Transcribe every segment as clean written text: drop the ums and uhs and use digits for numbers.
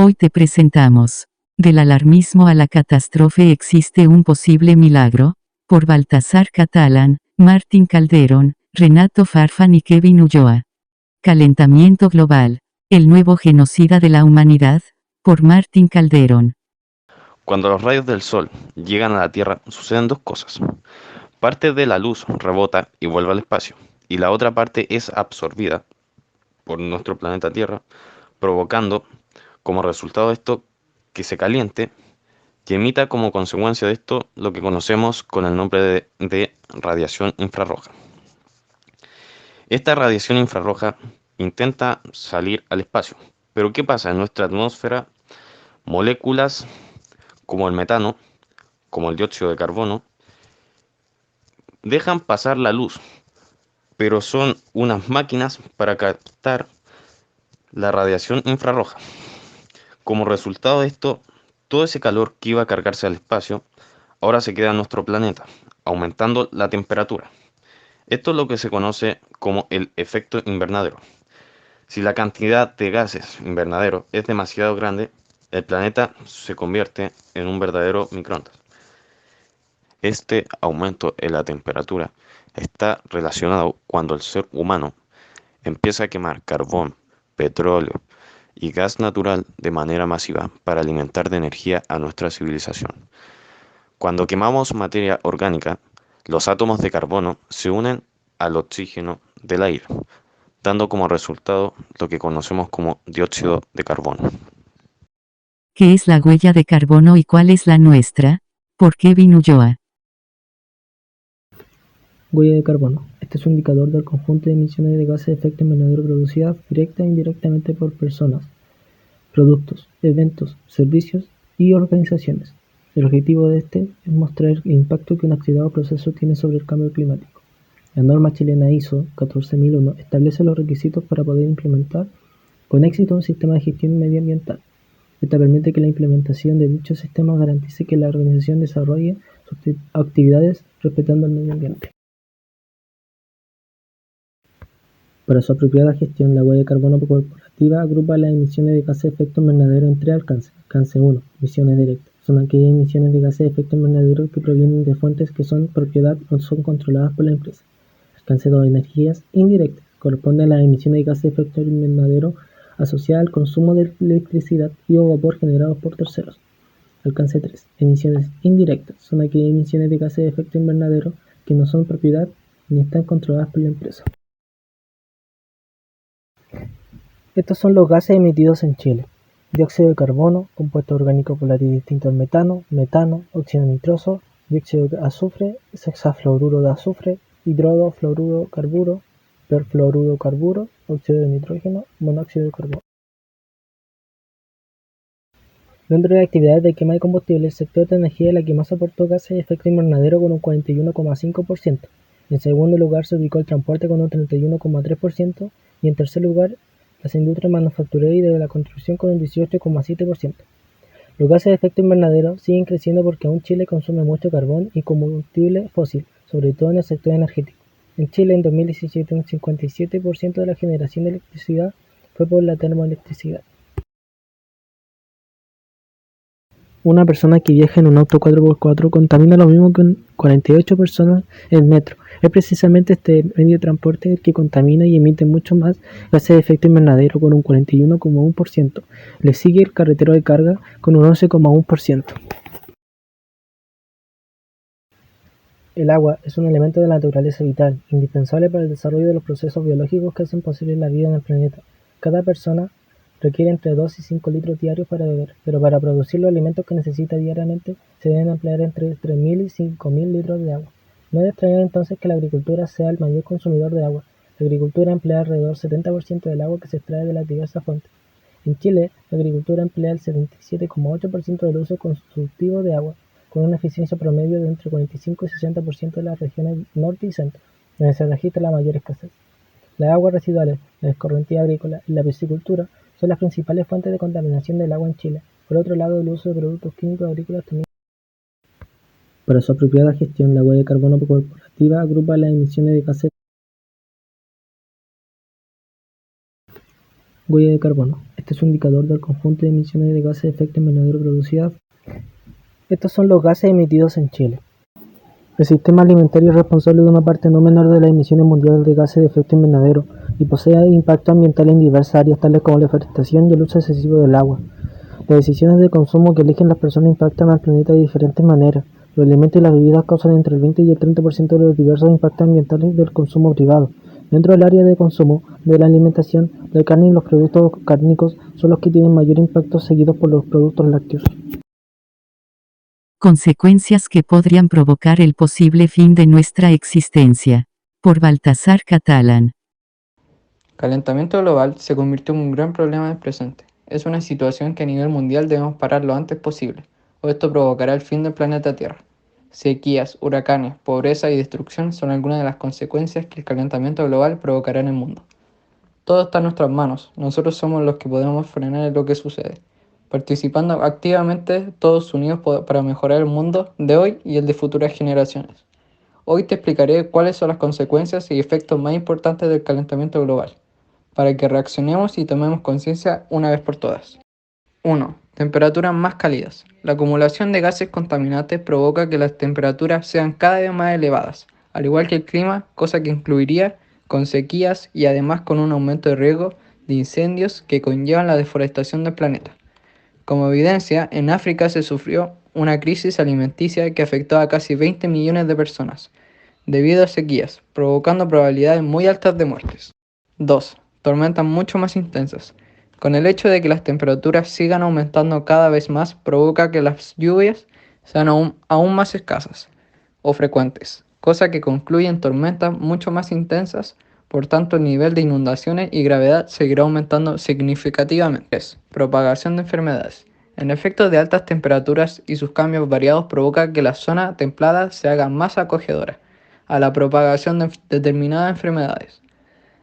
Hoy te presentamos Del alarmismo a la catástrofe existe un posible milagro, por Baltasar Catalán, Martín Calderón, Renato Farfán y Kevin Ulloa. Calentamiento global. El nuevo genocida de la humanidad, por Martín Calderón. Cuando los rayos del Sol llegan a la Tierra suceden dos cosas. Parte de la luz rebota y vuelve al espacio, y la otra parte es absorbida por nuestro planeta Tierra, provocando como resultado de esto que se caliente y emita como consecuencia de esto lo que conocemos con el nombre de radiación infrarroja. Esta radiación infrarroja intenta salir al espacio, pero ¿qué pasa? En nuestra atmósfera, moléculas como el metano, como el dióxido de carbono, dejan pasar la luz, pero son unas máquinas para captar la radiación infrarroja. Como resultado de esto, todo ese calor que iba a cargarse al espacio, ahora se queda en nuestro planeta, aumentando la temperatura. Esto es lo que se conoce como el efecto invernadero. Si la cantidad de gases invernadero es demasiado grande, el planeta se convierte en un verdadero microondas. Este aumento en la temperatura está relacionado cuando el ser humano empieza a quemar carbón, petróleo y gas natural de manera masiva para alimentar de energía a nuestra civilización. Cuando quemamos materia orgánica, los átomos de carbono se unen al oxígeno del aire, dando como resultado lo que conocemos como dióxido de carbono. ¿Qué es la huella de carbono y cuál es la nuestra? Por Kevin Ulloa. Huella de carbono. Este es un indicador del conjunto de emisiones de gases de efecto invernadero producidas directa e indirectamente por personas, productos, eventos, servicios y organizaciones. El objetivo de este es mostrar el impacto que un activado proceso tiene sobre el cambio climático. La norma chilena ISO 14001 establece los requisitos para poder implementar con éxito un sistema de gestión medioambiental. Esta permite que la implementación de dichos sistemas garantice que la organización desarrolle sus actividades respetando el medio ambiente. Para su apropiada gestión, la huella de carbono corporativa agrupa las emisiones de gases de efecto invernadero en tres alcances. Alcance 1. Emisiones directas. Son aquellas emisiones de gases de efecto invernadero que provienen de fuentes que son propiedad o son controladas por la empresa. Alcance 2. Energías indirectas. Corresponden a las emisiones de gases de efecto invernadero asociadas al consumo de electricidad y o vapor generados por terceros. Alcance 3. Emisiones indirectas. Son aquellas emisiones de gases de efecto invernadero que no son propiedad ni están controladas por la empresa. Estos son los gases emitidos en Chile: dióxido de carbono, compuestos orgánicos volátiles distintos al metano, metano, óxido nitroso, dióxido de azufre, hexafluoruro de azufre, hidrodo fluoruro carburo, perfluoruro carburo, óxido de nitrógeno, monóxido de carbono. Dentro de las actividades de quema de combustible, el sector de energía es la que más aportó gases de efecto invernadero con un 41,5%. En segundo lugar se ubicó el transporte con un 31,3% y en tercer lugar las industrias manufactureras y de la construcción con un 18,7%. Los gases de efecto invernadero siguen creciendo porque aún Chile consume mucho carbón y combustible fósil, sobre todo en el sector energético. En Chile en 2017 un 57% de la generación de electricidad fue por la termoelectricidad. Una persona que viaja en un auto 4x4 contamina lo mismo que 48 personas en metro. Es precisamente este medio de transporte el que contamina y emite mucho más gases de efecto invernadero con un 41,1%. Le sigue el carretero de carga con un 11,1%. El agua es un elemento de la naturaleza vital, indispensable para el desarrollo de los procesos biológicos que hacen posible la vida en el planeta. Cada persona requiere entre 2 y 5 litros diarios para beber, pero para producir los alimentos que necesita diariamente se deben emplear entre 3.000 y 5.000 litros de agua. No es de extrañar entonces que la agricultura sea el mayor consumidor de agua. La agricultura emplea alrededor del 70% del agua que se extrae de las diversas fuentes. En Chile, la agricultura emplea el 77,8% del uso consultivo de agua, con una eficiencia promedio de entre 45 y 60% en las regiones norte y centro, donde se registra la mayor escasez. Las aguas residuales, la escorrentía agrícola y la piscicultura son las principales fuentes de contaminación del agua en Chile. Por otro lado, el uso de productos químicos agrícolas también. Para su apropiada gestión, la huella de carbono corporativa agrupa las emisiones de gases. Huella de carbono. Este es un indicador del conjunto de emisiones de gases de efecto invernadero producidas. Estos son los gases emitidos en Chile. El sistema alimentario es responsable de una parte no menor de las emisiones mundiales de gases de efecto invernadero y posee impacto ambiental en diversas áreas tales como la deforestación y el uso excesivo del agua. Las decisiones de consumo que eligen las personas impactan al planeta de diferentes maneras. Los alimentos y las bebidas causan entre el 20 y el 30% de los diversos impactos ambientales del consumo privado. Dentro del área de consumo de la alimentación, la carne y los productos cárnicos son los que tienen mayor impacto, seguidos por los productos lácteos. Consecuencias que podrían provocar el posible fin de nuestra existencia. Por Baltasar Catalán. Calentamiento global se convirtió en un gran problema del presente. Es una situación que a nivel mundial debemos parar lo antes posible, o esto provocará el fin del planeta Tierra. Sequías, huracanes, pobreza y destrucción son algunas de las consecuencias que el calentamiento global provocará en el mundo. Todo está en nuestras manos, nosotros somos los que podemos frenar lo que sucede, participando activamente todos unidos para mejorar el mundo de hoy y el de futuras generaciones. Hoy te explicaré cuáles son las consecuencias y efectos más importantes del calentamiento global, para que reaccionemos y tomemos conciencia una vez por todas. 1. Temperaturas más cálidas. La acumulación de gases contaminantes provoca que las temperaturas sean cada vez más elevadas, al igual que el clima, cosa que incluiría con sequías y además con un aumento de riesgo de incendios que conllevan la deforestación del planeta. Como evidencia, en África se sufrió una crisis alimenticia que afectó a casi 20 millones de personas, debido a sequías, provocando probabilidades muy altas de muertes. 2. Tormentas mucho más intensas. Con el hecho de que las temperaturas sigan aumentando cada vez más, provoca que las lluvias sean aún más escasas o frecuentes, cosa que concluye en tormentas mucho más intensas. Por tanto, el nivel de inundaciones y gravedad seguirá aumentando significativamente. 3. Propagación de enfermedades. El efecto de altas temperaturas y sus cambios variados provoca que la zona templada se haga más acogedora a la propagación de determinadas enfermedades.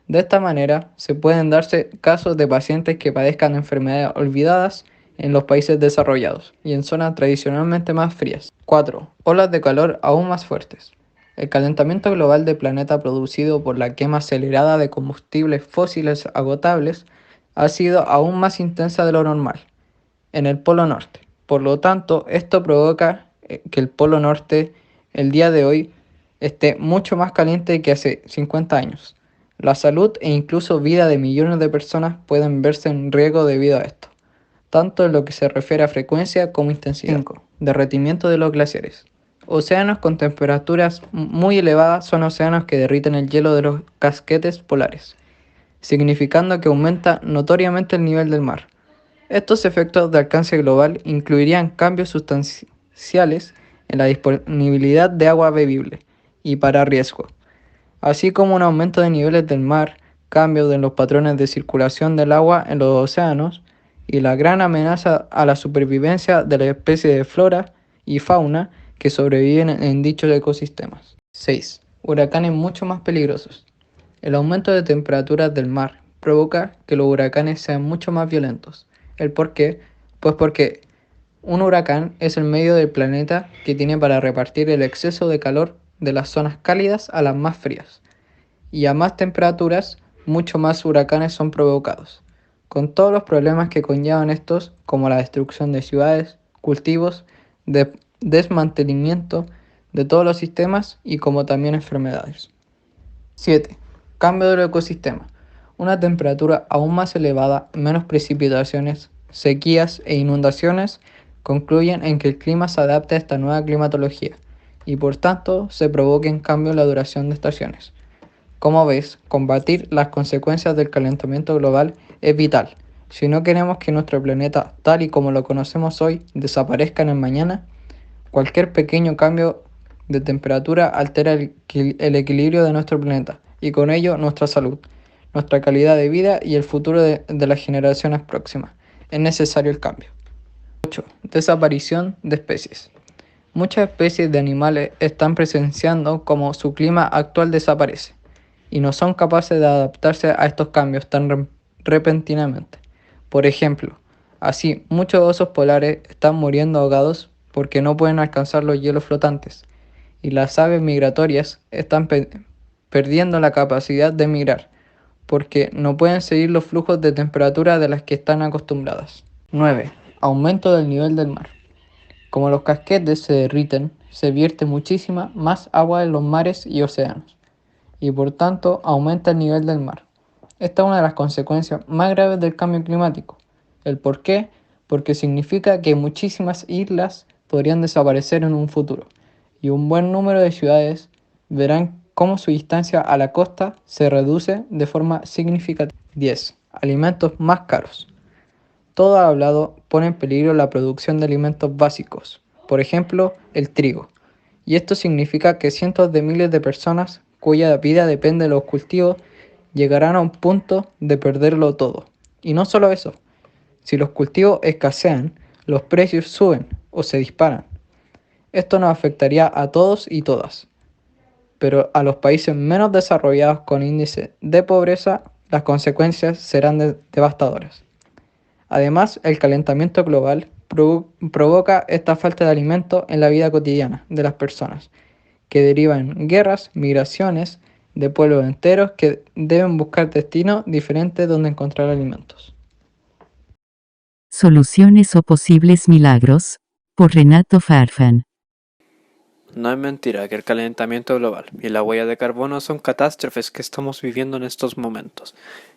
De esta manera, se pueden darse casos de pacientes que padezcan enfermedades olvidadas en los países desarrollados y en zonas tradicionalmente más frías. 4. Olas de calor aún más fuertes. El calentamiento global del planeta producido por la quema acelerada de combustibles fósiles agotables ha sido aún más intensa de lo normal en el Polo Norte. Por lo tanto, esto provoca que el Polo Norte el día de hoy esté mucho más caliente que hace 50 años. La salud e incluso vida de millones de personas pueden verse en riesgo debido a esto, tanto en lo que se refiere a frecuencia como intensidad. 5. Derretimiento de los glaciares. Océanos con temperaturas muy elevadas son océanos que derriten el hielo de los casquetes polares, significando que aumenta notoriamente el nivel del mar. Estos efectos de alcance global incluirían cambios sustanciales en la disponibilidad de agua bebible y para riesgo, así como un aumento de niveles del mar, cambios en los patrones de circulación del agua en los océanos y la gran amenaza a la supervivencia de las especies de flora y fauna que sobreviven en dichos ecosistemas. 6. Huracanes mucho más peligrosos. El aumento de temperaturas del mar provoca que los huracanes sean mucho más violentos. ¿El por qué? Pues porque un huracán es el medio del planeta que tiene para repartir el exceso de calor de las zonas cálidas a las más frías. Y a más temperaturas, mucho más huracanes son provocados, con todos los problemas que conllevan estos, como la destrucción de ciudades, cultivos, desmantelamiento de todos los sistemas y como también enfermedades. 7. Cambio del ecosistema. Una temperatura aún más elevada, menos precipitaciones, sequías e inundaciones concluyen en que el clima se adapte a esta nueva climatología y por tanto se provoquen cambios en la duración de estaciones. Como ves, combatir las consecuencias del calentamiento global es vital. Si no queremos que nuestro planeta, tal y como lo conocemos hoy, desaparezca en el mañana, cualquier pequeño cambio de temperatura altera el equilibrio de nuestro planeta y con ello nuestra salud, nuestra calidad de vida y el futuro de las generaciones próximas. Es necesario el cambio. 8. Desaparición de especies. Muchas especies de animales están presenciando cómo su clima actual desaparece y no son capaces de adaptarse a estos cambios tan repentinamente. Por ejemplo, así muchos osos polares están muriendo ahogados porque no pueden alcanzar los hielos flotantes y las aves migratorias están perdiendo la capacidad de migrar porque no pueden seguir los flujos de temperatura de las que están acostumbradas. 9. Aumento del nivel del mar. Como los casquetes se derriten, se vierte muchísima más agua en los mares y océanos, y por tanto aumenta el nivel del mar. Esta es una de las consecuencias más graves del cambio climático. ¿El por qué? Porque significa que muchísimas islas podrían desaparecer en un futuro, y un buen número de ciudades verán cómo su distancia a la costa se reduce de forma significativa. 10. Alimentos más caros. Todo hablado pone en peligro la producción de alimentos básicos, por ejemplo, el trigo. Y esto significa que cientos de miles de personas cuya vida depende de los cultivos llegarán a un punto de perderlo todo. Y no solo eso, si los cultivos escasean, los precios suben o se disparan. Esto nos afectaría a todos y todas, pero a los países menos desarrollados con índice de pobreza, las consecuencias serán devastadoras. Además, el calentamiento global provoca esta falta de alimento en la vida cotidiana de las personas, que deriva en guerras, migraciones de pueblos enteros que deben buscar destinos diferentes donde encontrar alimentos. Soluciones o posibles milagros, por Renato Farfán. No es mentira que el calentamiento global y la huella de carbono son catástrofes que estamos viviendo en estos momentos,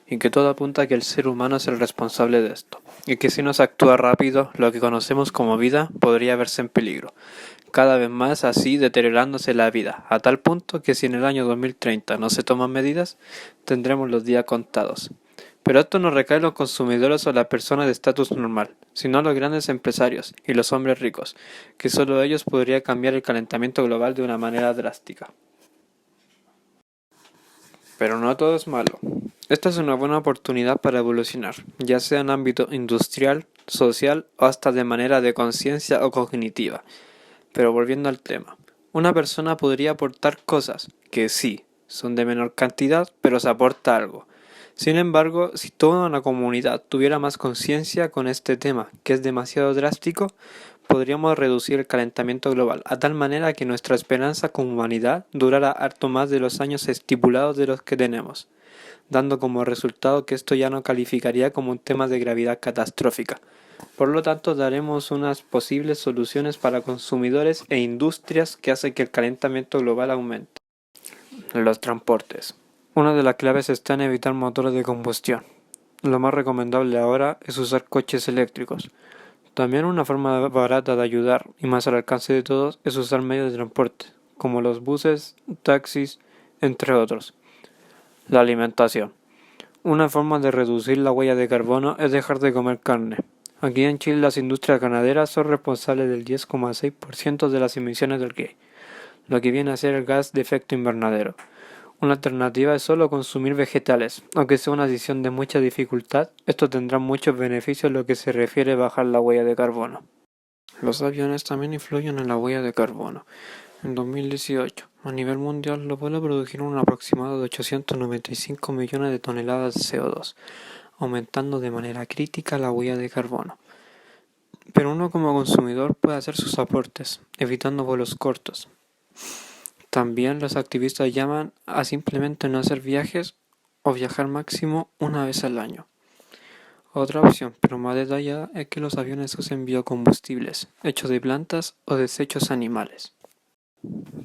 y que todo apunta a que el ser humano es el responsable de esto, y que si no se actúa rápido, lo que conocemos como vida podría verse en peligro, cada vez más así deteriorándose la vida, a tal punto que si en el año 2030 no se toman medidas, tendremos los días contados. Pero esto no recae en los consumidores o las personas de estatus normal, sino en los grandes empresarios y los hombres ricos, que solo ellos podrían cambiar el calentamiento global de una manera drástica. Pero no todo es malo. Esta es una buena oportunidad para evolucionar, ya sea en ámbito industrial, social o hasta de manera de conciencia o cognitiva. Pero volviendo al tema, una persona podría aportar cosas que sí, son de menor cantidad, pero se aporta algo. Sin embargo, si toda una comunidad tuviera más conciencia con este tema, que es demasiado drástico, podríamos reducir el calentamiento global a tal manera que nuestra esperanza como humanidad durara harto más de los años estipulados de los que tenemos, dando como resultado que esto ya no calificaría como un tema de gravedad catastrófica. Por lo tanto, daremos unas posibles soluciones para consumidores e industrias que hacen que el calentamiento global aumente. Los transportes. Una de las claves está en evitar motores de combustión. Lo más recomendable ahora es usar coches eléctricos. También una forma barata de ayudar y más al alcance de todos es usar medios de transporte, como los buses, taxis, entre otros. La alimentación. Una forma de reducir la huella de carbono es dejar de comer carne. Aquí en Chile las industrias ganaderas son responsables del 10,6% de las emisiones del GEI, lo que viene a ser el gas de efecto invernadero. Una alternativa es solo consumir vegetales, aunque sea una decisión de mucha dificultad, esto tendrá muchos beneficios en lo que se refiere a bajar la huella de carbono. Los aviones también influyen en la huella de carbono. En 2018, a nivel mundial, los vuelos produjeron un aproximado de 895 millones de toneladas de CO2, aumentando de manera crítica la huella de carbono. Pero uno como consumidor puede hacer sus aportes, evitando vuelos cortos. También los activistas llaman a simplemente no hacer viajes o viajar máximo una vez al año. Otra opción, pero más detallada, es que los aviones usen biocombustibles, hechos de plantas o desechos animales.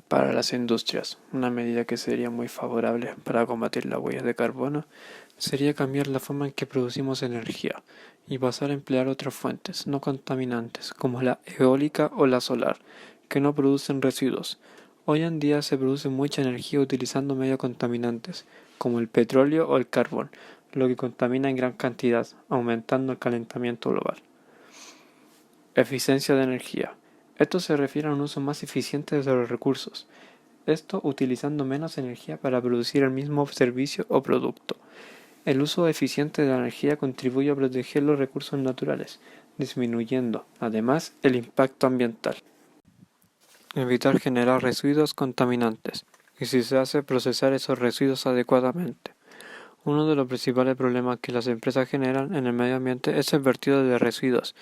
Para las industrias, una medida que sería muy favorable para combatir la huella de carbono sería cambiar la forma en que producimos energía y pasar a emplear otras fuentes no contaminantes como la eólica o la solar, que no producen residuos. Hoy en día se produce mucha energía utilizando medios contaminantes, como el petróleo o el carbón, lo que contamina en gran cantidad, aumentando el calentamiento global. Eficiencia de energía. Esto se refiere a un uso más eficiente de los recursos, esto utilizando menos energía para producir el mismo servicio o producto. El uso eficiente de la energía contribuye a proteger los recursos naturales, disminuyendo, además, el impacto ambiental. Evitar generar residuos contaminantes, y si se hace, procesar esos residuos adecuadamente. Uno de los principales problemas que las empresas generan en el medio ambiente es el vertido de residuos,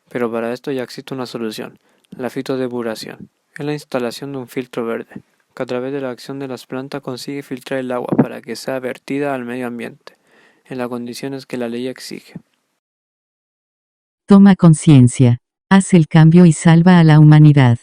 pero para esto ya existe una solución, la fitodepuración. Es la instalación de un filtro verde, que a través de la acción de las plantas consigue filtrar el agua para que sea vertida al medio ambiente, en las condiciones que la ley exige. Toma conciencia. Haz el cambio y salva a la humanidad.